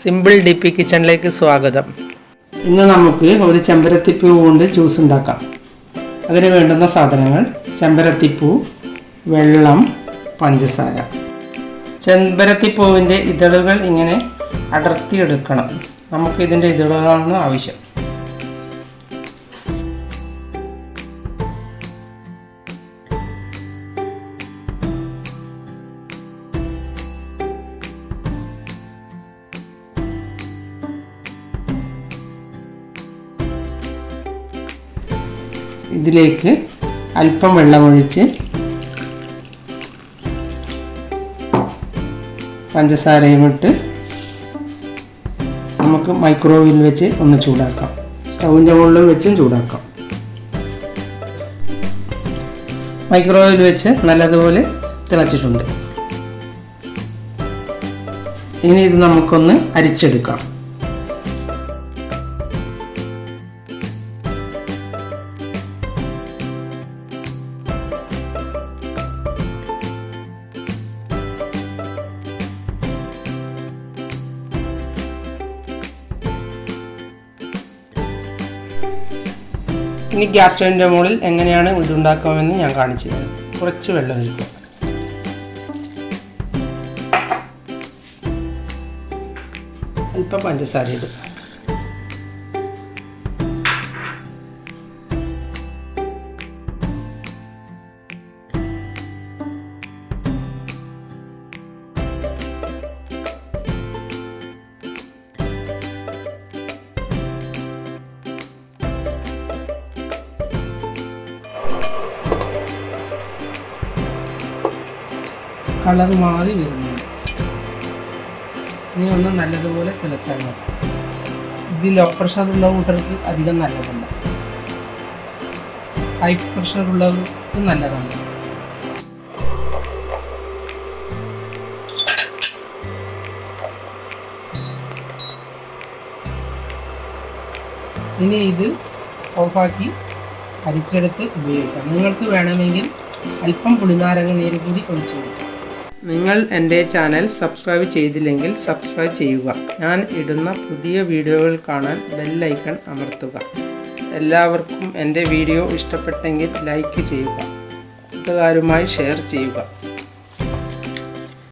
Simple DP കിച്ചണിലേക്ക് സ്വാഗതം. ഇന്ന് നമുക്ക് ഒരു ചെമ്പരത്തിപ്പൂ കൊണ്ട് ജ്യൂസ് ഉണ്ടാക്കാം. അതിന് വേണ്ടുന്ന സാധനങ്ങൾ: ചെമ്പരത്തിപ്പൂ, വെള്ളം, പഞ്ചസാര. ചെമ്പരത്തിപ്പൂവിൻ്റെ ഇതളുകൾ ഇങ്ങനെ അടർത്തിയെടുക്കണം. നമുക്കിതിൻ്റെ ഇതളുകളാണ് ആവശ്യം. ഇതിലേക്ക് അല്പം വെള്ളമൊഴിച്ച് പഞ്ചസാരയും ഇട്ട് നമുക്ക് മൈക്രോവേവിൽ വെച്ച് ഒന്ന് ചൂടാക്കാം. സ്റ്റൗവിൻ്റെ മുകളിൽ വെച്ചും ചൂടാക്കാം. മൈക്രോവേവിൽ വെച്ച് നല്ലതുപോലെ തിളച്ചിട്ടുണ്ട്. ഇനി ഇത് നമുക്കൊന്ന് അരിച്ചെടുക്കാം. ഇനി ഗ്യാസ് സ്റ്റൗവിൻ്റെ മുകളിൽ എങ്ങനെയാണ് ഇതുണ്ടാക്കാമെന്ന് ഞാൻ കാണിച്ചു തരാം. കുറച്ച് വെള്ളം ഒഴിക്കുക. അല്പം പഞ്ചസാര ഇടുക. കളർ മാറി വരുന്നുണ്ട്. ഇനി ഒന്ന് നല്ലതുപോലെ തിളച്ചാൽ മതി. ഇത് ലോ പ്രഷറുള്ള കൂട്ടർക്ക് അധികം നല്ലതല്ല, ഹൈ പ്രഷറുള്ളവർക്ക് നല്ലതാണ്. ഇനി ഇത് ഓഫാക്കി അരിച്ചെടുത്ത് ഉപയോഗിക്കാം. നിങ്ങൾക്ക് വേണമെങ്കിൽ അല്പം പുളിനാരങ്ങ നീര് കൂടി ഒഴിച്ചു കൊടുക്കാം. നിങ്ങൾ എൻ്റെ ചാനൽ സബ്സ്ക്രൈബ് ചെയ്തില്ലെങ്കിൽ സബ്സ്ക്രൈബ് ചെയ്യുക. ഞാൻ ഇടുന്ന പുതിയ വീഡിയോകൾ കാണാൻ ബെൽ ഐക്കൺ അമർത്തുക. എല്ലാവർക്കും എൻ്റെ വീഡിയോ ഇഷ്ടപ്പെട്ടെങ്കിൽ ലൈക്ക് ചെയ്യുക. കൂട്ടുകാരുമായി ഷെയർ ചെയ്യുക.